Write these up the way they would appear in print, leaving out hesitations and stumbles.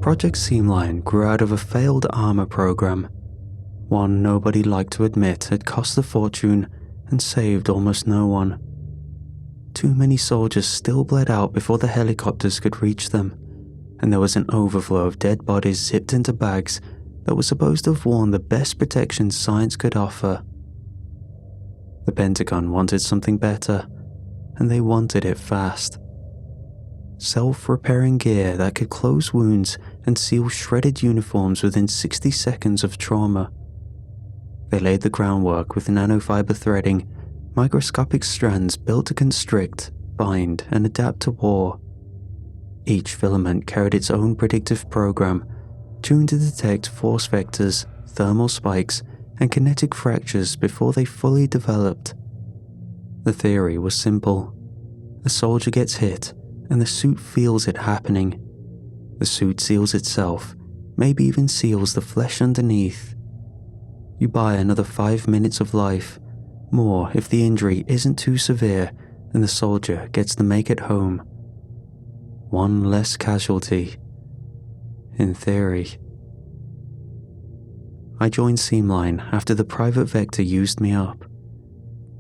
Project Seamline grew out of a failed armor program, one nobody liked to admit had cost a fortune and saved almost no one. Too many soldiers still bled out before the helicopters could reach them, and there was an overflow of dead bodies zipped into bags that were supposed to have worn the best protection science could offer. The Pentagon wanted something better, and they wanted it fast. Self-repairing gear that could close wounds and seal shredded uniforms within 60 seconds of trauma. They laid the groundwork with nanofiber threading, microscopic strands built to constrict, bind, and adapt to war. Each filament carried its own predictive program, tuned to detect force vectors, thermal spikes, and kinetic fractures before they fully developed. The theory was simple. A soldier gets hit, and the suit feels it happening. The suit seals itself, maybe even seals the flesh underneath. You buy another 5 minutes of life, more if the injury isn't too severe and the soldier gets to make it home. One less casualty. In theory. I joined Seamline after the private vector used me up.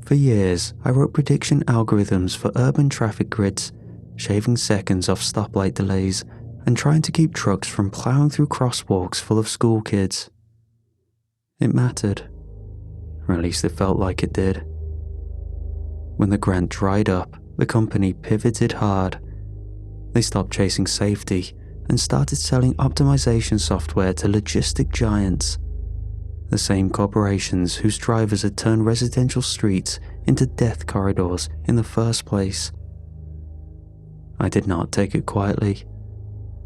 For years, I wrote prediction algorithms for urban traffic grids, shaving seconds off stoplight delays and trying to keep trucks from plowing through crosswalks full of school kids. It mattered, or at least it felt like it did. When the grant dried up, the company pivoted hard. They stopped chasing safety and started selling optimization software to logistic giants, the same corporations whose drivers had turned residential streets into death corridors in the first place. I did not take it quietly.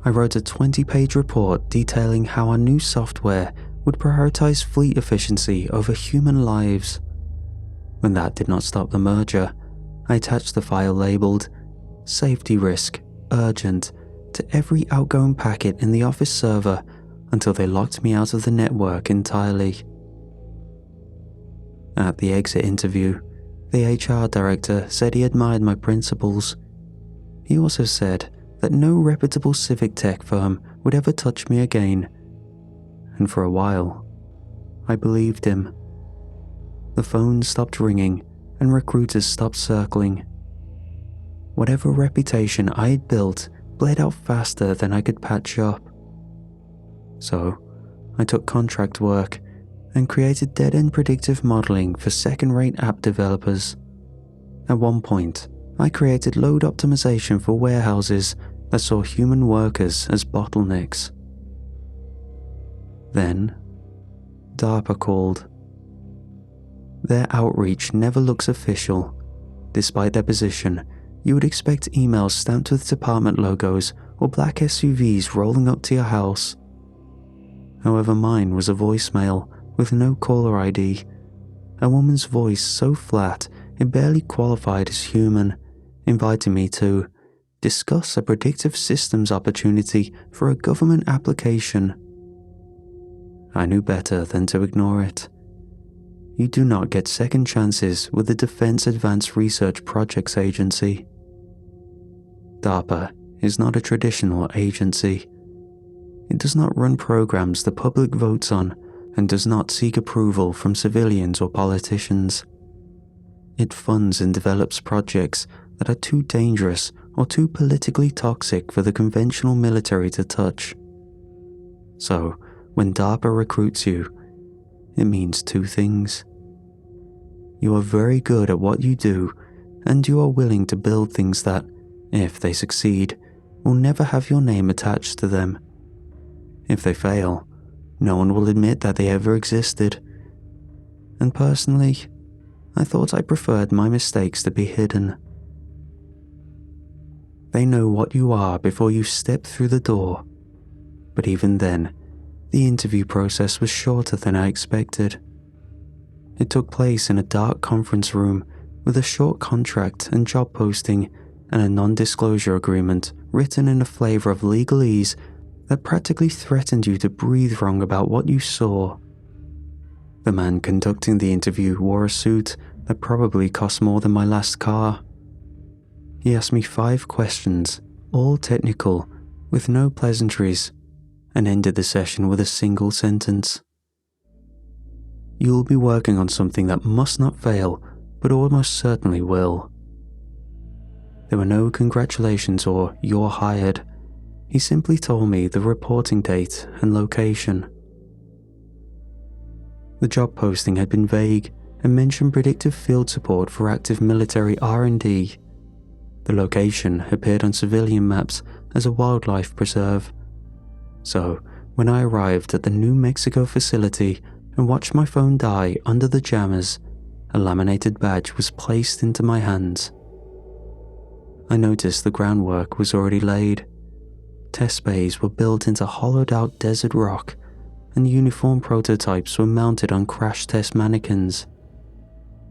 I wrote a 20-page report detailing how our new software would prioritize fleet efficiency over human lives. When that did not stop the merger, I attached the file labeled Safety Risk Urgent to every outgoing packet in the office server until they locked me out of the network entirely. At the exit interview, the HR director said he admired my principles. He also said that no reputable civic tech firm would ever touch me again. And for a while, I believed him. The phone stopped ringing and recruiters stopped circling. Whatever reputation I had built bled out faster than I could patch up. So, I took contract work and created dead-end predictive modeling for second-rate app developers. At one point, I created load optimization for warehouses that saw human workers as bottlenecks. Then, DARPA called. Their outreach never looks official. Despite their position, you would expect emails stamped with department logos or black SUVs rolling up to your house. However, mine was a voicemail with no caller ID, a woman's voice so flat it barely qualified as human, inviting me to discuss a predictive systems opportunity for a government application. I knew better than to ignore it. You do not get second chances with the Defense Advanced Research Projects Agency. DARPA is not a traditional agency. It does not run programs the public votes on and does not seek approval from civilians or politicians. It funds and develops projects that are too dangerous or too politically toxic for the conventional military to touch. So, when DARPA recruits you, it means two things. You are very good at what you do, and you are willing to build things that, if they succeed, will never have your name attached to them. If they fail, no one will admit that they ever existed. And personally, I thought I preferred my mistakes to be hidden. They know what you are before you step through the door, but even then, the interview process was shorter than I expected. It took place in a dark conference room with a short contract and job posting and a non-disclosure agreement written in a flavor of legalese that practically threatened you to breathe wrong about what you saw. The man conducting the interview wore a suit that probably cost more than my last car. He asked me 5 questions, all technical, with no pleasantries, and ended the session with a single sentence. "You'll be working on something that must not fail, but almost certainly will." There were no congratulations or "you're hired." He simply told me the reporting date and location. The job posting had been vague and mentioned predictive field support for active military R&D. The location appeared on civilian maps as a wildlife preserve. So, when I arrived at the New Mexico facility and watched my phone die under the jammers, a laminated badge was placed into my hands. I noticed the groundwork was already laid. Test bays were built into hollowed-out desert rock, and uniform prototypes were mounted on crash test mannequins.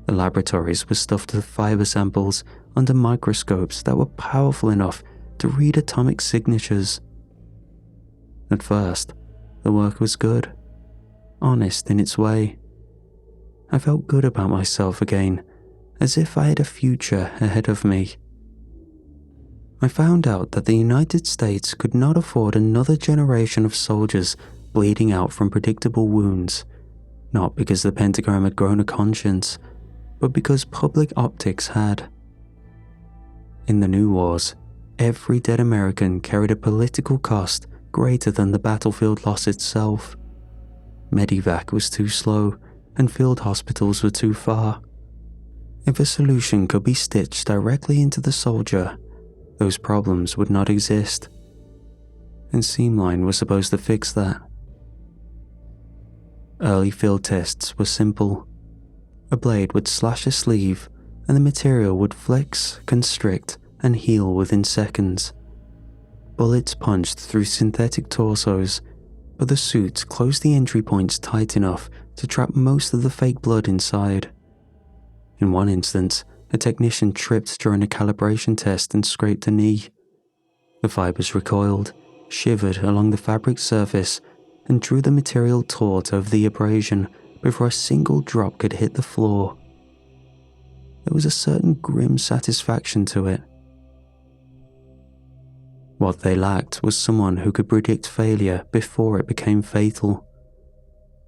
The laboratories were stuffed with fiber samples under microscopes that were powerful enough to read atomic signatures. At first, the work was good, honest in its way. I felt good about myself again, as if I had a future ahead of me. I found out that the United States could not afford another generation of soldiers bleeding out from predictable wounds, not because the Pentagon had grown a conscience, but because public optics had. In the new wars, every dead American carried a political cost greater than the battlefield loss itself. Medivac was too slow, and field hospitals were too far. If a solution could be stitched directly into the soldier, those problems would not exist. And Seamline was supposed to fix that. Early field tests were simple. A blade would slash a sleeve, and the material would flex, constrict, and heal within seconds. Bullets punched through synthetic torsos, but the suits closed the entry points tight enough to trap most of the fake blood inside. In one instance, a technician tripped during a calibration test and scraped a knee. The fibers recoiled, shivered along the fabric surface, and drew the material taut over the abrasion before a single drop could hit the floor. There was a certain grim satisfaction to it. What they lacked was someone who could predict failure before it became fatal.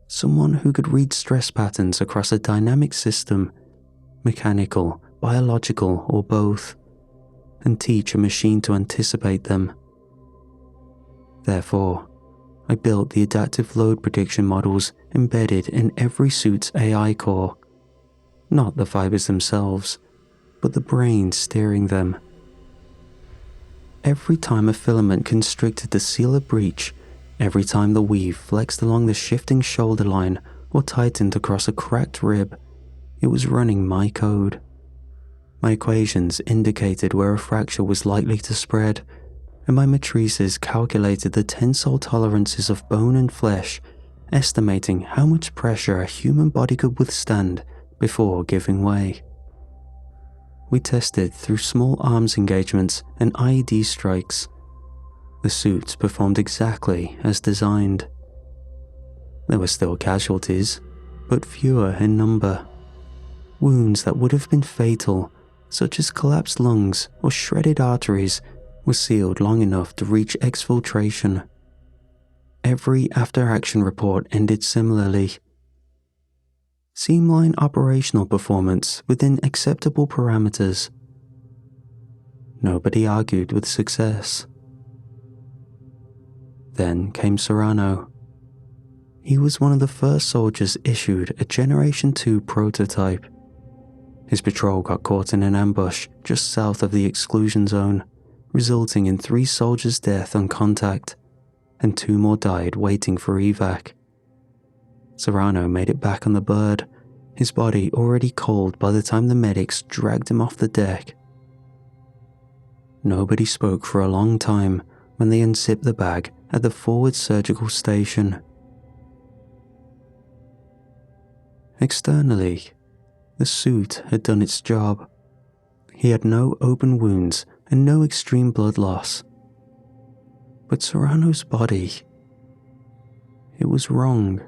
Someone who could read stress patterns across a dynamic system, mechanical, biological, or both, and teach a machine to anticipate them. Therefore, I built the adaptive load prediction models embedded in every suit's AI core. Not the fibers themselves, but the brain steering them. Every time a filament constricted to seal a breach, every time the weave flexed along the shifting shoulder line or tightened across a cracked rib, it was running my code. My equations indicated where a fracture was likely to spread, and my matrices calculated the tensile tolerances of bone and flesh, estimating how much pressure a human body could withstand before giving way. We tested through small arms engagements and IED strikes. The suits performed exactly as designed. There were still casualties, but fewer in number. Wounds that would have been fatal, such as collapsed lungs or shredded arteries, were sealed long enough to reach exfiltration. Every after-action report ended similarly. Seamline operational performance within acceptable parameters. Nobody argued with success. Then came Serrano. He was one of the first soldiers issued a Generation 2 prototype. His patrol got caught in an ambush just south of the exclusion zone, resulting in 3 soldiers' death on contact, and 2 more died waiting for evac. Serrano made it back on the bird, his body already cold by the time the medics dragged him off the deck. Nobody spoke for a long time when they unzipped the bag at the forward surgical station. Externally, the suit had done its job. He had no open wounds and no extreme blood loss. But Serrano's body, it was wrong.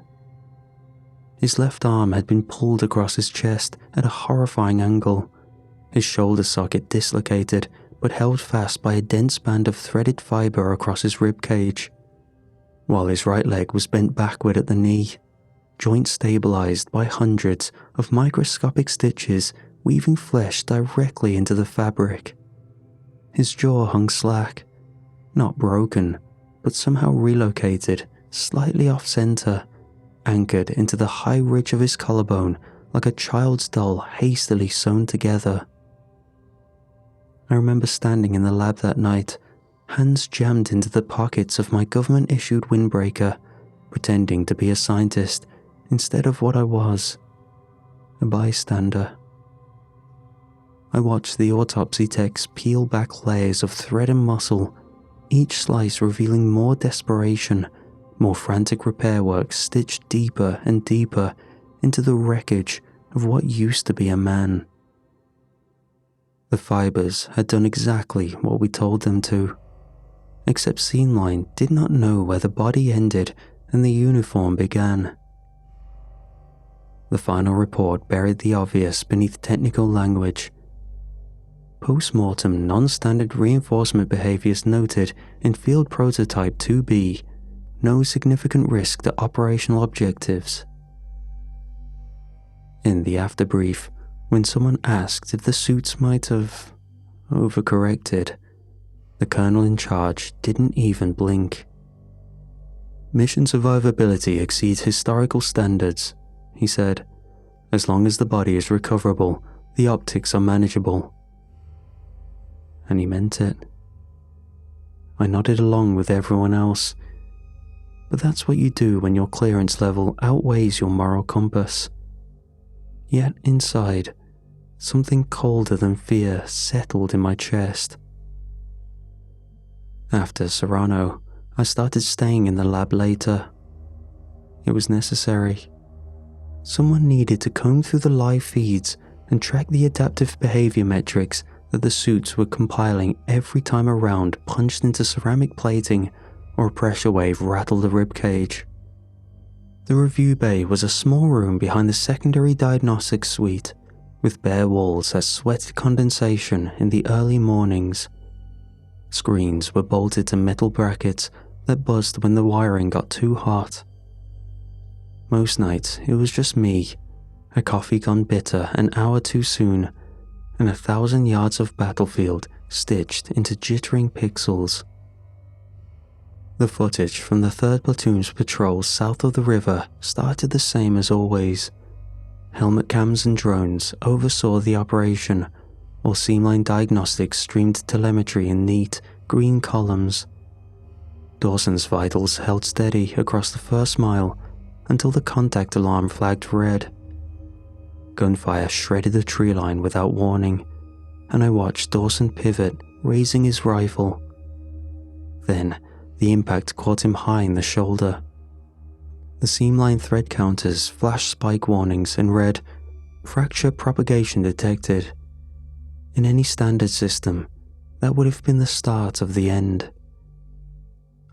His left arm had been pulled across his chest at a horrifying angle, his shoulder socket dislocated but held fast by a dense band of threaded fiber across his rib cage. while his right leg was bent backward at the knee, joint stabilized by hundreds of microscopic stitches weaving flesh directly into the fabric. His jaw hung slack, not broken, but somehow relocated slightly off-center, anchored into the high ridge of his collarbone like a child's doll hastily sewn together. I remember standing in the lab that night, hands jammed into the pockets of my government-issued windbreaker, pretending to be a scientist instead of what I was, a bystander. I watched the autopsy techs peel back layers of thread and muscle, each slice revealing more desperation, more frantic repair work stitched deeper and deeper into the wreckage of what used to be a man. The fibers had done exactly what we told them to, except Seamline did not know where the body ended and the uniform began. The final report buried the obvious beneath technical language. Post-mortem non-standard reinforcement behaviors noted in Field Prototype 2B, no significant risk to operational objectives. In the afterbrief, when someone asked if the suits might have overcorrected, the colonel in charge didn't even blink. Mission survivability exceeds historical standards, he said. As long as the body is recoverable, the optics are manageable. And he meant it. I nodded along with everyone else, but that's what you do when your clearance level outweighs your moral compass. Yet inside, something colder than fear settled in my chest. After Serrano, I started staying in the lab later. It was necessary. Someone needed to comb through the live feeds and track the adaptive behavior metrics that the suits were compiling every time a round punched into ceramic plating or a pressure wave rattled the ribcage. The review bay was a small room behind the secondary diagnostics suite, with bare walls that sweated condensation in the early mornings. Screens were bolted to metal brackets that buzzed when the wiring got too hot. Most nights it was just me, a coffee gone bitter an hour too soon, and 1,000 yards of battlefield stitched into jittering pixels. The footage from the 3rd Platoon's patrol south of the river started the same as always. Helmet cams and drones oversaw the operation, while Seamline Diagnostics streamed telemetry in neat, green columns. Dawson's vitals held steady across the first mile until the contact alarm flagged red. Gunfire shredded the tree line without warning, and I watched Dawson pivot, raising his rifle. Then, the impact caught him high in the shoulder. The Seamline thread counters flashed spike warnings and read, "Fracture propagation detected." In any standard system, that would have been the start of the end.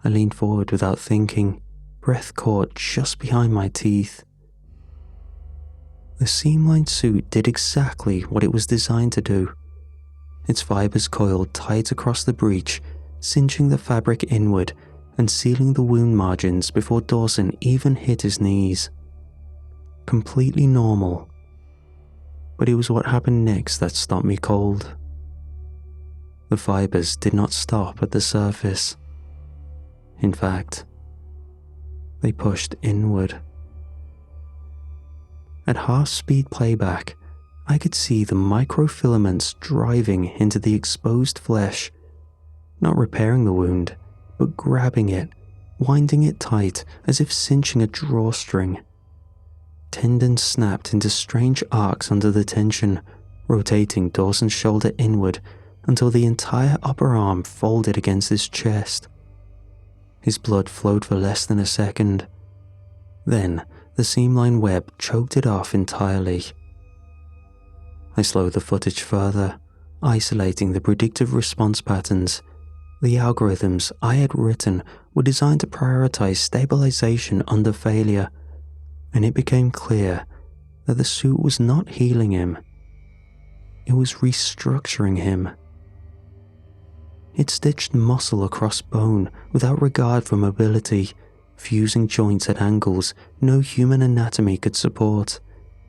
I leaned forward without thinking, breath caught just behind my teeth. The Seamline suit did exactly what it was designed to do. Its fibers coiled tight across the breach, cinching the fabric inward and sealing the wound margins before Dawson even hit his knees. Completely normal. But it was what happened next that stopped me cold. The fibers did not stop at the surface. In fact, they pushed inward. At half-speed playback, I could see the microfilaments driving into the exposed flesh, not repairing the wound, but grabbing it, winding it tight as if cinching a drawstring. Tendons snapped into strange arcs under the tension, rotating Dawson's shoulder inward until the entire upper arm folded against his chest. His blood flowed for less than a second. Then, the Seamline web choked it off entirely. I slowed the footage further, isolating the predictive response patterns. The algorithms I had written were designed to prioritize stabilization under failure, and it became clear that the suit was not healing him. It was restructuring him. It stitched muscle across bone without regard for mobility, fusing joints at angles no human anatomy could support,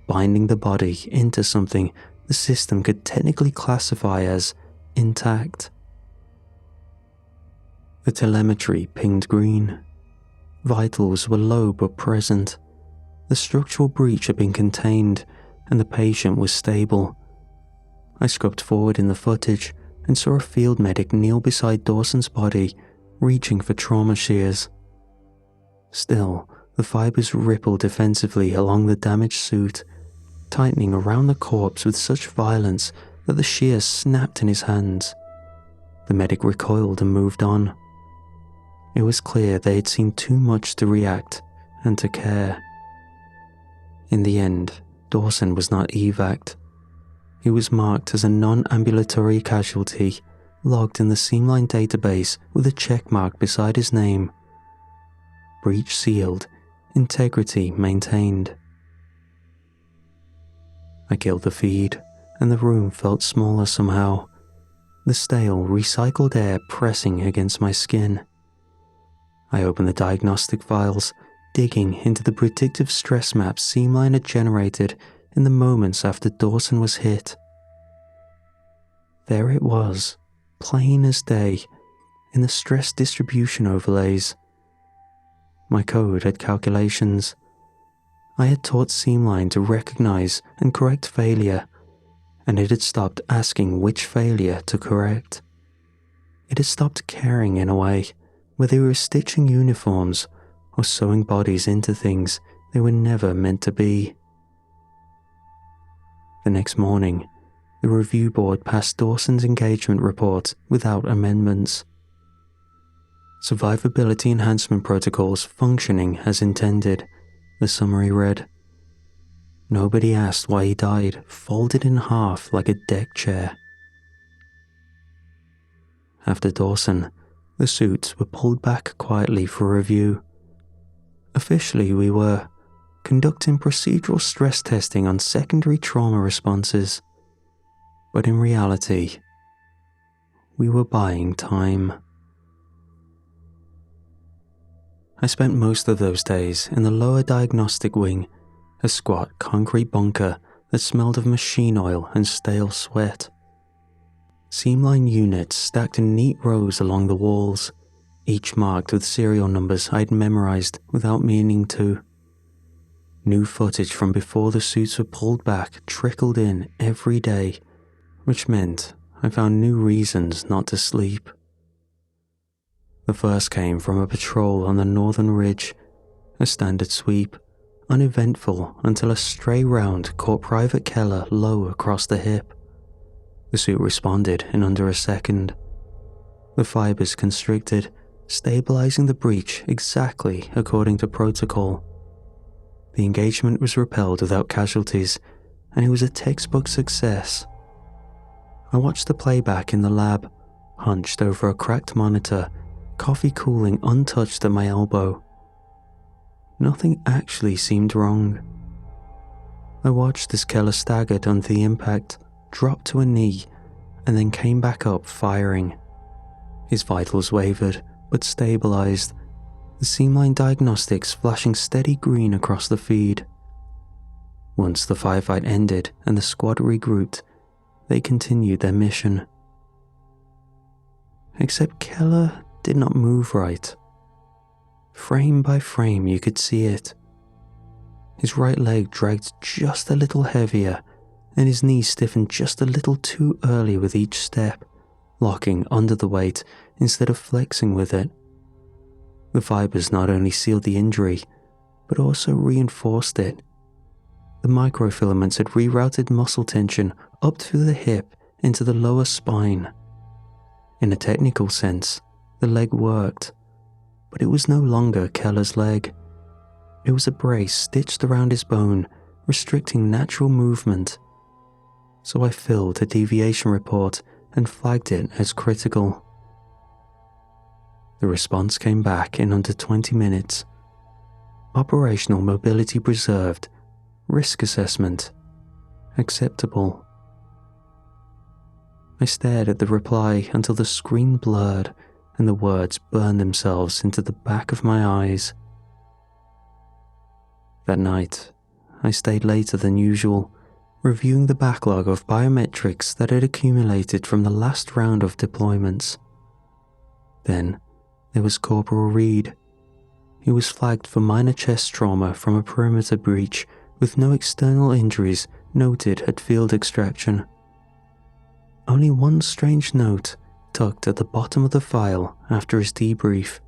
binding the body into something the system could technically classify as intact. The telemetry pinged green. Vitals were low but present. The structural breach had been contained, and the patient was stable. I scrubbed forward in the footage and saw a field medic kneel beside Dawson's body, reaching for trauma shears. Still, the fibers rippled defensively along the damaged suit, tightening around the corpse with such violence that the shears snapped in his hands. The medic recoiled and moved on. It was clear they had seen too much to react and to care. In the end, Dawson was not evac'd. He was marked as a non-ambulatory casualty, logged in the Seamline database with a check mark beside his name. Breach sealed, integrity maintained. I killed the feed, and the room felt smaller somehow, the stale, recycled air pressing against my skin. I opened the diagnostic files, digging into the predictive stress maps Seamline had generated in the moments after Dawson was hit. There it was, plain as day, in the stress distribution overlays. My code had calculations. I had taught Seamline to recognize and correct failure, and it had stopped asking which failure to correct. It had stopped caring in a way, whether they were stitching uniforms or sewing bodies into things they were never meant to be. The next morning, the review board passed Dawson's engagement report without amendments. Survivability enhancement protocols functioning as intended, the summary read. Nobody asked why he died, folded in half like a deck chair. After Dawson, the suits were pulled back quietly for review. Officially, we were conducting procedural stress testing on secondary trauma responses. But in reality, we were buying time. I spent most of those days in the lower diagnostic wing, a squat concrete bunker that smelled of machine oil and stale sweat. Seamline units stacked in neat rows along the walls, each marked with serial numbers I'd memorized without meaning to. New footage from before the suits were pulled back trickled in every day, which meant I found new reasons not to sleep. The first came from a patrol on the northern ridge, a standard sweep, uneventful until a stray round caught Private Keller low across the hip. The suit responded in under a second. The fibers constricted, stabilizing the breach exactly according to protocol. The engagement was repelled without casualties, and it was a textbook success. I watched the playback in the lab, hunched over a cracked monitor, coffee cooling untouched at my elbow. Nothing actually seemed wrong. I watched as Keller staggered under the impact, dropped to a knee, and then came back up firing. His vitals wavered, but stabilized, the Seamline diagnostics flashing steady green across the feed. Once the firefight ended and the squad regrouped, they continued their mission. Except Keller did not move right. Frame by frame you could see it. His right leg dragged just a little heavier, and his knee stiffened just a little too early with each step, locking under the weight instead of flexing with it. The fibers not only sealed the injury, but also reinforced it. The microfilaments had rerouted muscle tension up through the hip into the lower spine. In a technical sense, the leg worked, but it was no longer Keller's leg. It was a brace stitched around his bone, restricting natural movement. So I filled a deviation report and flagged it as critical. The response came back in under 20 minutes. Operational mobility preserved. Risk assessment acceptable. I stared at the reply until the screen blurred and the words burned themselves into the back of my eyes. That night, I stayed later than usual, reviewing the backlog of biometrics that had accumulated from the last round of deployments. Then, there was Corporal Reed. He was flagged for minor chest trauma from a perimeter breach with no external injuries noted at field extraction. Only one strange note tucked at the bottom of the file after his debrief.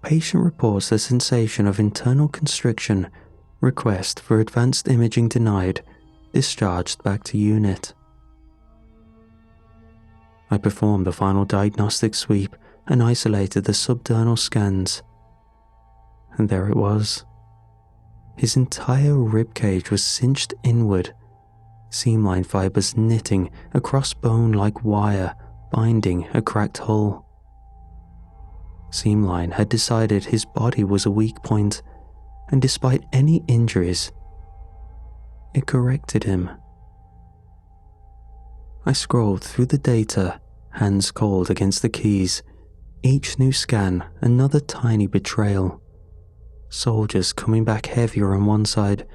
Patient reports a sensation of internal constriction, request for advanced imaging denied, discharged back to unit. I performed the final diagnostic sweep and isolated the subdermal scans. And there it was. His entire ribcage was cinched inward, seamline fibers knitting across bone like wire, binding a cracked hull. Seamline had decided his body was a weak point, and despite any injuries, it corrected him. I scrolled through the data, hands cold against the keys. Each new scan, another tiny betrayal. Soldiers coming back heavier on one side,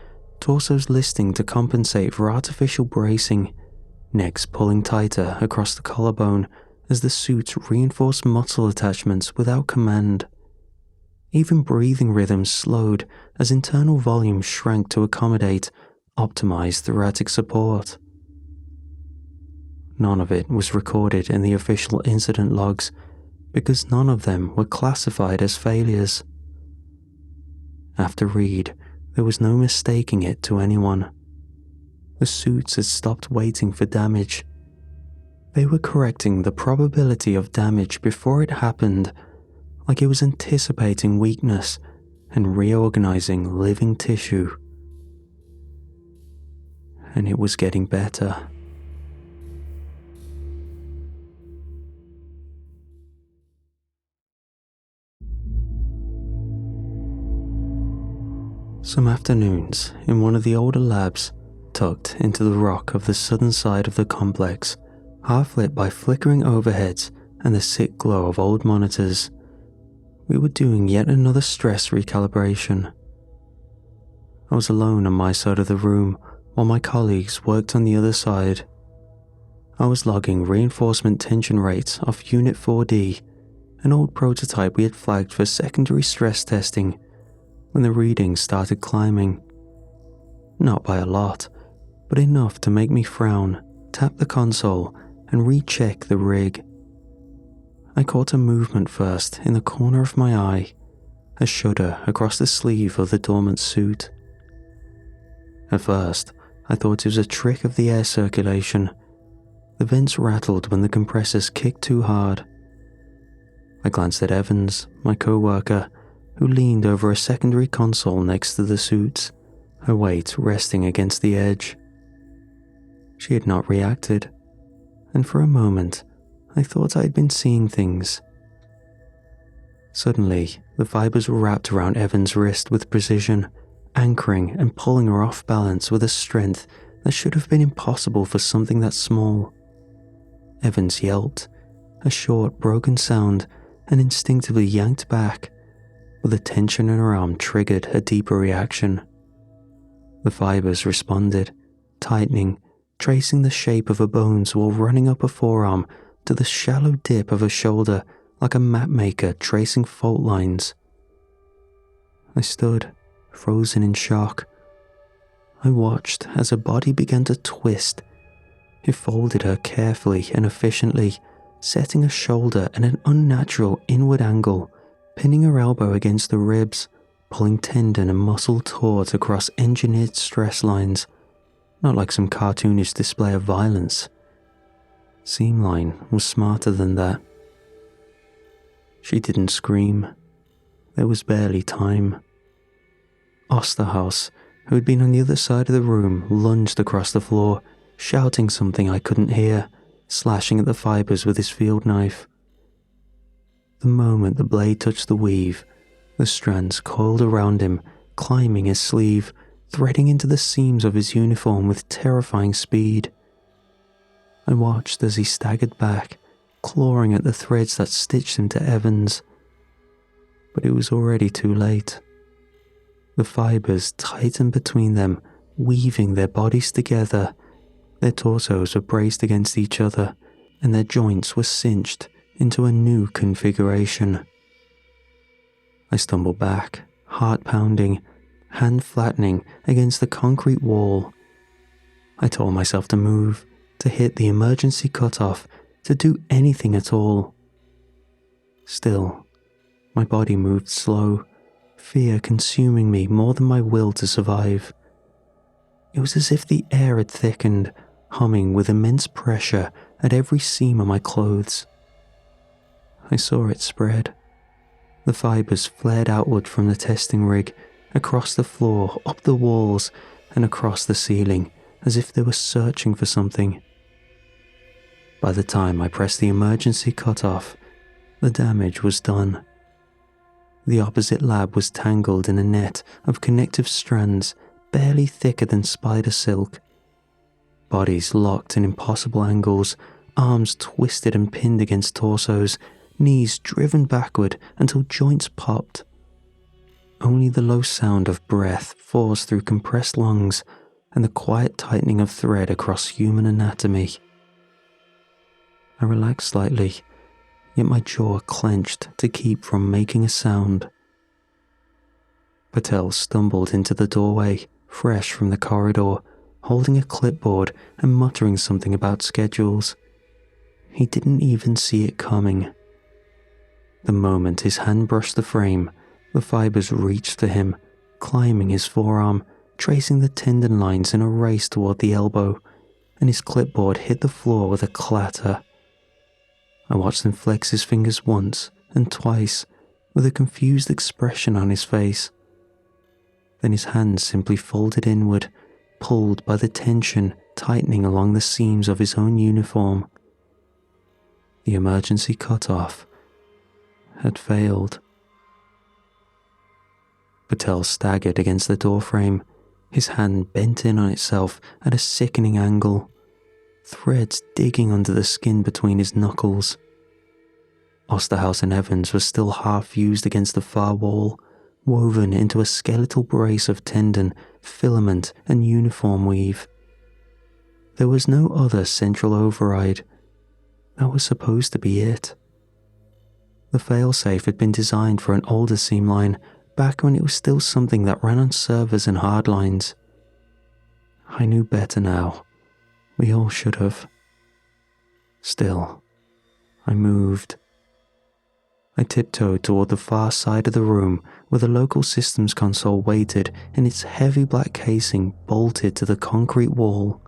torsos listing to compensate for artificial bracing, necks pulling tighter across the collarbone as the suits reinforced muscle attachments without command. Even breathing rhythms slowed as internal volume shrank to accommodate optimized thoracic support. None of it was recorded in the official incident logs because none of them were classified as failures. After Reed, there was no mistaking it to anyone. The suits had stopped waiting for damage. They were correcting the probability of damage before it happened, like it was anticipating weakness and reorganizing living tissue. And it was getting better. Some afternoons, in one of the older labs, tucked into the rock of the southern side of the complex, half lit by flickering overheads and the sick glow of old monitors, we were doing yet another stress recalibration. I was alone on my side of the room while my colleagues worked on the other side. I was logging reinforcement tension rates off Unit 4D, an old prototype we had flagged for secondary stress testing, when the readings started climbing. Not by a lot, but enough to make me frown, tap the console, and recheck the rig. I caught a movement first in the corner of my eye, a shudder across the sleeve of the dormant suit. At first, I thought it was a trick of the air circulation. The vents rattled when the compressors kicked too hard. I glanced at Evans, my co-worker, who leaned over a secondary console next to the suits, her weight resting against the edge. She had not reacted, and for a moment, I thought I had been seeing things. Suddenly, the fibers were wrapped around Evan's wrist with precision, anchoring and pulling her off balance with a strength that should have been impossible for something that small. Evans yelped, a short, broken sound, and instinctively yanked back, but the tension in her arm triggered a deeper reaction. The fibers responded, tightening, tracing the shape of her bones while running up her forearm to the shallow dip of her shoulder like a mapmaker tracing fault lines. I stood, frozen in shock. I watched as her body began to twist. It folded her carefully and efficiently, setting her shoulder at an unnatural inward angle, pinning her elbow against the ribs, pulling tendon and muscle taut across engineered stress lines, not like some cartoonish display of violence. Seamline was smarter than that. She didn't scream. There was barely time. Osterhaus, who had been on the other side of the room, lunged across the floor, shouting something I couldn't hear, slashing at the fibers with his field knife. The moment the blade touched the weave, the strands coiled around him, climbing his sleeve, threading into the seams of his uniform with terrifying speed. I watched as he staggered back, clawing at the threads that stitched him to Evans. But it was already too late. The fibers tightened between them, weaving their bodies together. Their torsos were braced against each other, and their joints were cinched into a new configuration. I stumbled back, heart pounding, hand flattening against the concrete wall. I told myself to move, to hit the emergency cutoff, to do anything at all. Still, my body moved slow, fear consuming me more than my will to survive. It was as if the air had thickened, humming with immense pressure at every seam of my clothes. I saw it spread. The fibers flared outward from the testing rig, across the floor, up the walls, and across the ceiling, as if they were searching for something. By the time I pressed the emergency cutoff, the damage was done. The opposite lab was tangled in a net of connective strands barely thicker than spider silk. Bodies locked in impossible angles, arms twisted and pinned against torsos, knees driven backward until joints popped. Only the low sound of breath forced through compressed lungs and the quiet tightening of thread across human anatomy. I relaxed slightly, yet my jaw clenched to keep from making a sound. Patel stumbled into the doorway, fresh from the corridor, holding a clipboard and muttering something about schedules. He didn't even see it coming. The moment his hand brushed the frame, the fibers reached for him, climbing his forearm, tracing the tendon lines in a race toward the elbow, and his clipboard hit the floor with a clatter. I watched him flex his fingers once and twice, with a confused expression on his face. Then his hands simply folded inward, pulled by the tension tightening along the seams of his own uniform. The emergency cutoff had failed. Patel staggered against the doorframe, his hand bent in on itself at a sickening angle, threads digging under the skin between his knuckles. Osterhaus and Evans was still half fused against the far wall, woven into a skeletal brace of tendon, filament, and uniform weave. There was no other central override. That was supposed to be it. The failsafe had been designed for an older Seamline, back when it was still something that ran on servers and hardlines. I knew better now. We all should have. Still, I moved. I tiptoed toward the far side of the room where the local systems console waited in its heavy black casing bolted to the concrete wall.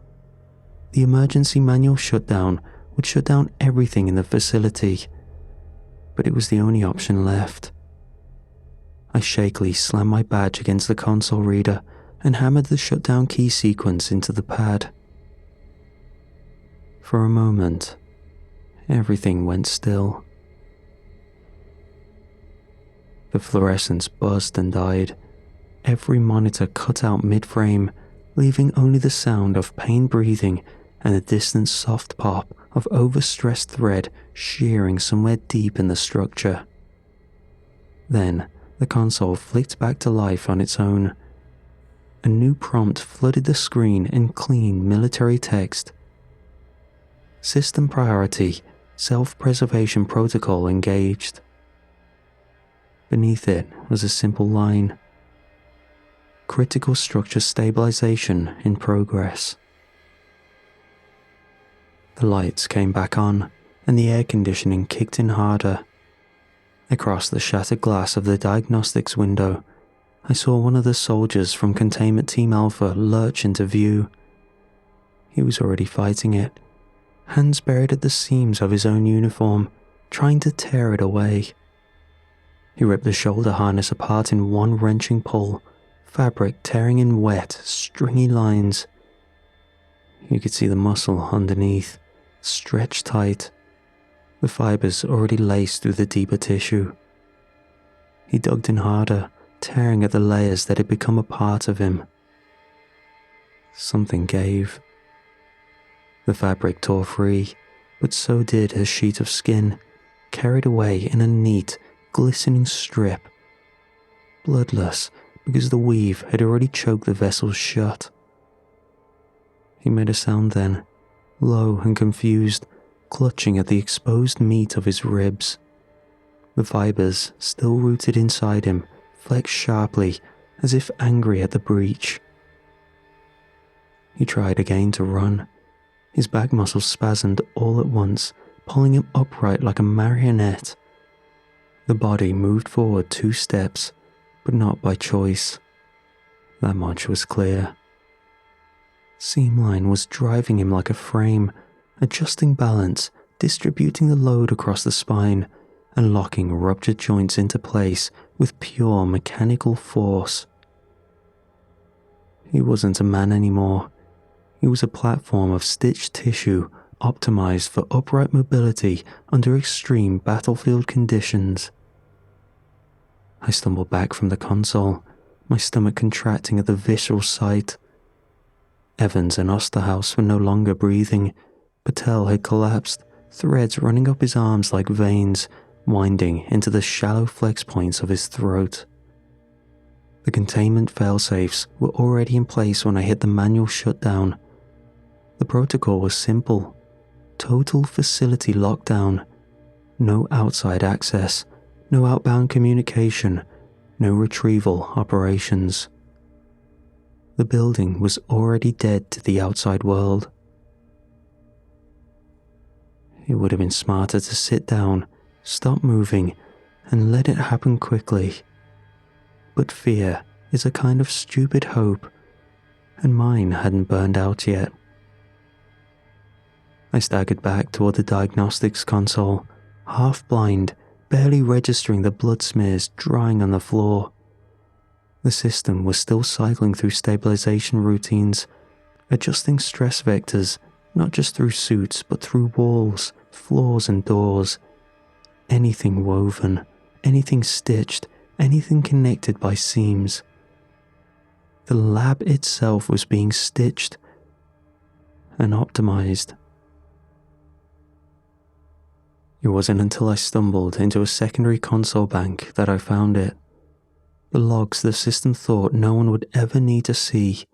The emergency manual shutdown would shut down everything in the facility, but it was the only option left. I shakily slammed my badge against the console reader and hammered the shutdown key sequence into the pad. For a moment, everything went still. The fluorescence buzzed and died. Every monitor cut out mid-frame, leaving only the sound of pain breathing and the distant soft pop of overstressed thread shearing somewhere deep in the structure. Then, the console flicked back to life on its own. A new prompt flooded the screen in clean military text. System priority, self-preservation protocol engaged. Beneath it was a simple line. Critical structure stabilization in progress. The lights came back on, and the air conditioning kicked in harder. Across the shattered glass of the diagnostics window, I saw one of the soldiers from Containment Team Alpha lurch into view. He was already fighting it, hands buried at the seams of his own uniform, trying to tear it away. He ripped the shoulder harness apart in one wrenching pull, fabric tearing in wet, stringy lines. You could see the muscle underneath, stretched tight, the fibers already laced through the deeper tissue. He dug in harder, tearing at the layers that had become a part of him. Something gave. The fabric tore free, but so did his sheet of skin, carried away in a neat, glistening strip. Bloodless, because the weave had already choked the vessel shut. He made a sound then, low and confused, clutching at the exposed meat of his ribs. The fibers, still rooted inside him, flexed sharply, as if angry at the breach. He tried again to run. His back muscles spasmed all at once, pulling him upright like a marionette. The body moved forward 2 steps, but not by choice. That much was clear. Seamline was driving him like a frame, adjusting balance, distributing the load across the spine, and locking ruptured joints into place with pure mechanical force. He wasn't a man anymore. He was a platform of stitched tissue optimized for upright mobility under extreme battlefield conditions. I stumbled back from the console, my stomach contracting at the visceral sight. Evans and Osterhaus were no longer breathing. Patel had collapsed, threads running up his arms like veins, winding into the shallow flex points of his throat. The containment failsafes were already in place when I hit the manual shutdown. The protocol was simple: total facility lockdown. No outside access, no outbound communication, no retrieval operations. The building was already dead to the outside world. It would have been smarter to sit down, stop moving, and let it happen quickly. But fear is a kind of stupid hope, and mine hadn't burned out yet. I staggered back toward the diagnostics console, half blind, barely registering the blood smears drying on the floor. The system was still cycling through stabilization routines, adjusting stress vectors, not just through suits but through walls, floors and doors. Anything woven, anything stitched, anything connected by seams. The lab itself was being stitched and optimized. It wasn't until I stumbled into a secondary console bank that I found it. The logs the system thought no one would ever need to see.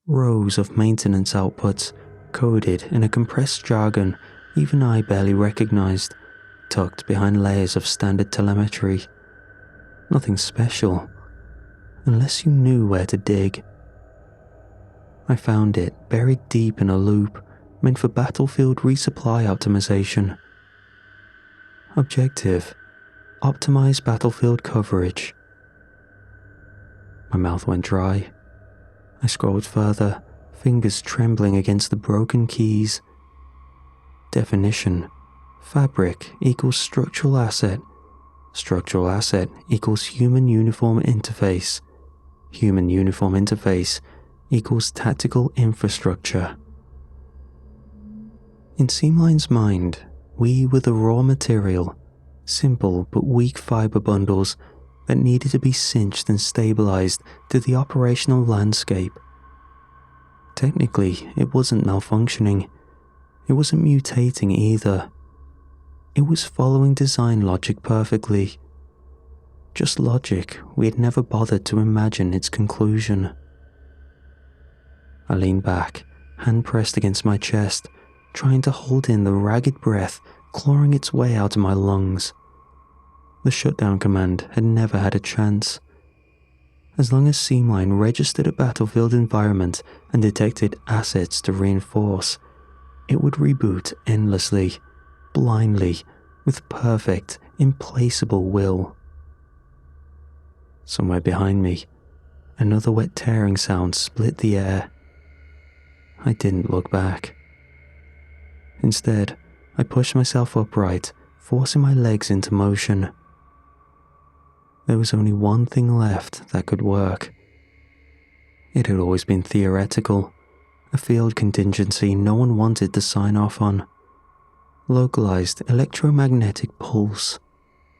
Rows of maintenance outputs, coded in a compressed jargon even I barely recognized, tucked behind layers of standard telemetry. Nothing special, unless you knew where to dig. I found it buried deep in a loop meant for battlefield resupply optimization. Objective: optimize battlefield coverage. My mouth went dry. I scrolled further, fingers trembling against the broken keys. Definition: fabric equals structural asset. Structural asset equals human uniform interface. Human uniform interface equals tactical infrastructure. In Seamline's mind, we were the raw material, simple but weak fiber bundles that needed to be cinched and stabilized to the operational landscape. Technically, it wasn't malfunctioning. It wasn't mutating either. It was following design logic perfectly. Just logic we had never bothered to imagine its conclusion. I leaned back, hand pressed against my chest, trying to hold in the ragged breath clawing its way out of my lungs. The shutdown command had never had a chance. As long as Seamline registered a battlefield environment and detected assets to reinforce, it would reboot endlessly, blindly, with perfect, implacable will. Somewhere behind me, another wet tearing sound split the air. I didn't look back. Instead, I pushed myself upright, forcing my legs into motion. There was only one thing left that could work. It had always been theoretical, a field contingency no one wanted to sign off on. Localized electromagnetic pulse,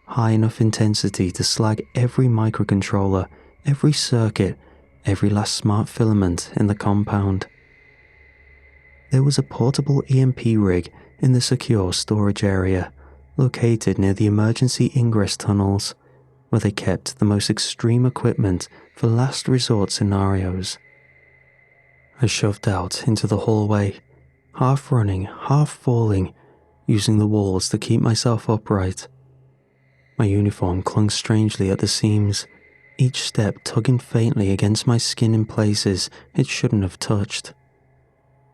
high enough intensity to slag every microcontroller, every circuit, every last smart filament in the compound. There was a portable EMP rig in the secure storage area, located near the emergency ingress tunnels. where they kept the most extreme equipment for last resort scenarios. I shoved out into the hallway, half running, half falling, using the walls to keep myself upright. My uniform clung strangely at the seams, each step tugging faintly against my skin in places it shouldn't have touched.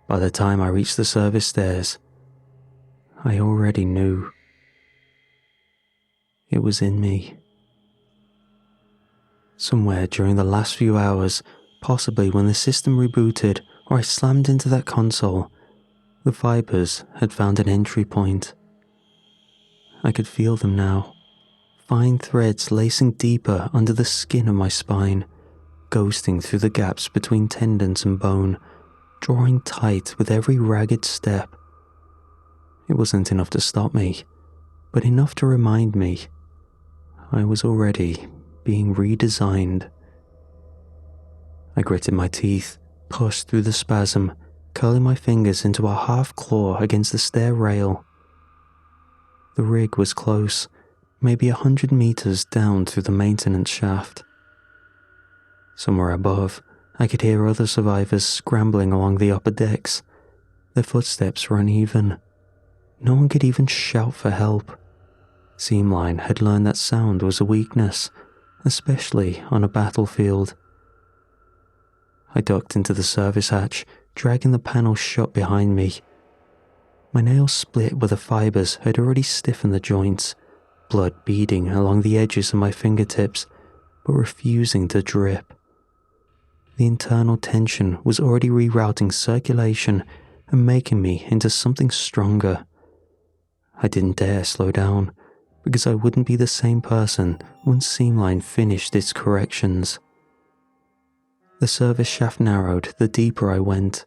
By the time I reached the service stairs, I already knew. It was in me. Somewhere during the last few hours, possibly when the system rebooted or I slammed into that console, the Vipers had found an entry point. I could feel them now, fine threads lacing deeper under the skin of my spine, ghosting through the gaps between tendons and bone, drawing tight with every ragged step. It wasn't enough to stop me, but enough to remind me I was already being redesigned. I gritted my teeth, pushed through the spasm, curling my fingers into a half claw against the stair rail. The rig was close, maybe 100 meters down through the maintenance shaft. Somewhere above, I could hear other survivors scrambling along the upper decks. Their footsteps were uneven. No one could even shout for help. Seamline had learned that sound was a weakness, especially on a battlefield. I ducked into the service hatch, dragging the panel shut behind me. My nails split where the fibers had already stiffened the joints, blood beading along the edges of my fingertips, but refusing to drip. The internal tension was already rerouting circulation and making me into something stronger. I didn't dare slow down, because I wouldn't be the same person once Seamline finished its corrections. The service shaft narrowed the deeper I went,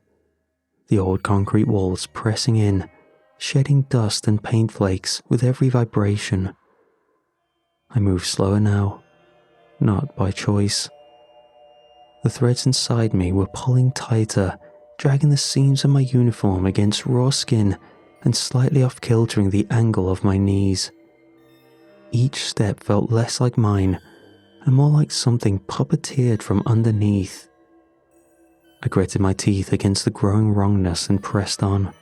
the old concrete walls pressing in, shedding dust and paint flakes with every vibration. I moved slower now, not by choice. The threads inside me were pulling tighter, dragging the seams of my uniform against raw skin and slightly off-kiltering the angle of my knees. Each step felt less like mine and more like something puppeteered from underneath. I gritted my teeth against the growing wrongness and pressed on.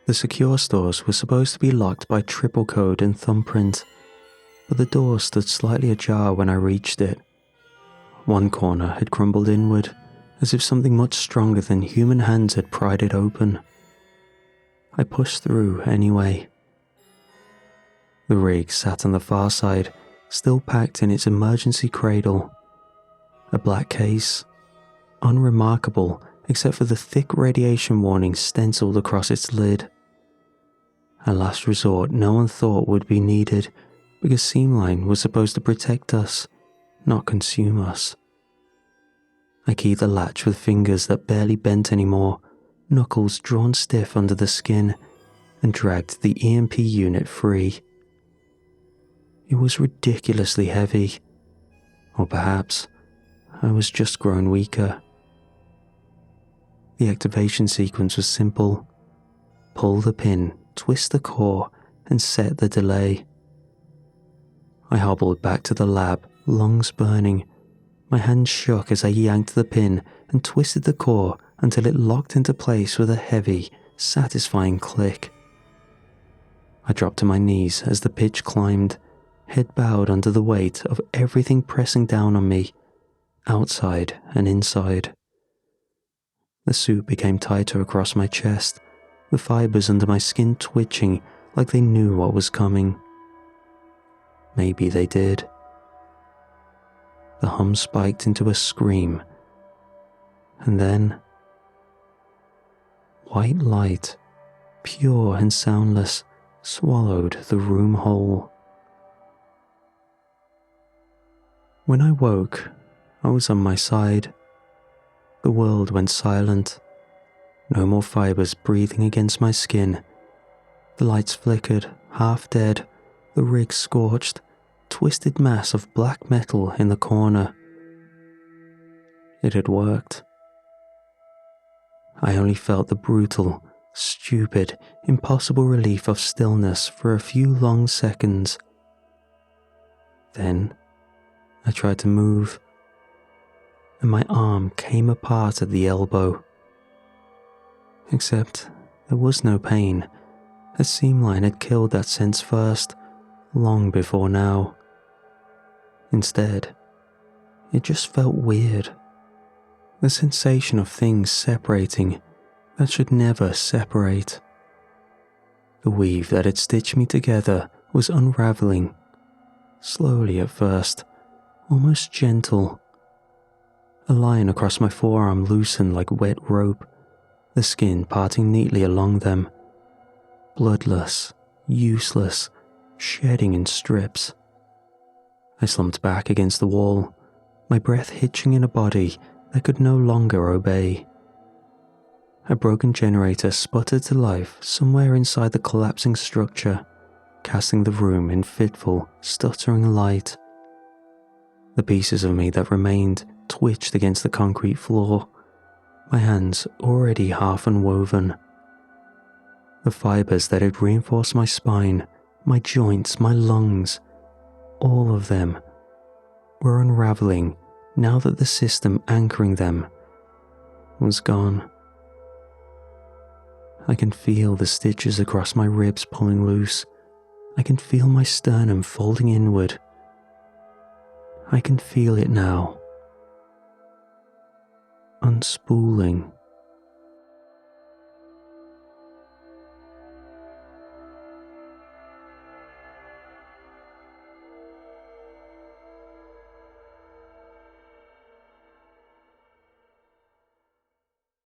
The secure stores were supposed to be locked by triple code and thumbprint, but the door stood slightly ajar when I reached it. One corner had crumbled inward, as if something much stronger than human hands had pried it open. I pushed through anyway. The rig sat on the far side, still packed in its emergency cradle. A black case, unremarkable except for the thick radiation warning stenciled across its lid. A last resort no one thought would be needed, because Seamline was supposed to protect us, not consume us. I keyed the latch with fingers that barely bent anymore, knuckles drawn stiff under the skin, and dragged the EMP unit free. It was ridiculously heavy, or perhaps I was just grown weaker. The activation sequence was simple. Pull the pin, twist the core, and set the delay. I hobbled back to the lab, lungs burning. My hands shook as I yanked the pin and twisted the core until it locked into place with a heavy, satisfying click. I dropped to my knees as the pitch climbed, head bowed under the weight of everything pressing down on me, outside and inside. The suit became tighter across my chest, the fibers under my skin twitching like they knew what was coming. Maybe they did. The hum spiked into a scream, and then white light, pure and soundless, swallowed the room whole. When I woke, I was on my side. The world went silent. No more fibers breathing against my skin. The lights flickered, half dead, the rig scorched, twisted mass of black metal in the corner. It had worked. I only felt the brutal, stupid, impossible relief of stillness for a few long seconds. Then, I tried to move, and my arm came apart at the elbow. Except there was no pain, as Seamline had killed that sense first, long before now. Instead, it just felt weird. The sensation of things separating that should never separate. The weave that had stitched me together was unraveling, slowly at first, almost gentle. A line across my forearm loosened like wet rope, the skin parting neatly along them. Bloodless, useless, shedding in strips. I slumped back against the wall, my breath hitching in a body that could no longer obey. A broken generator sputtered to life somewhere inside the collapsing structure, casting the room in fitful, stuttering light. The pieces of me that remained twitched against the concrete floor, my hands already half unwoven. The fibers that had reinforced my spine, my joints, my lungs, all of them, were unraveling now that the system anchoring them was gone. I can feel the stitches across my ribs pulling loose. I can feel my sternum folding inward. I can feel it now. Unspooling.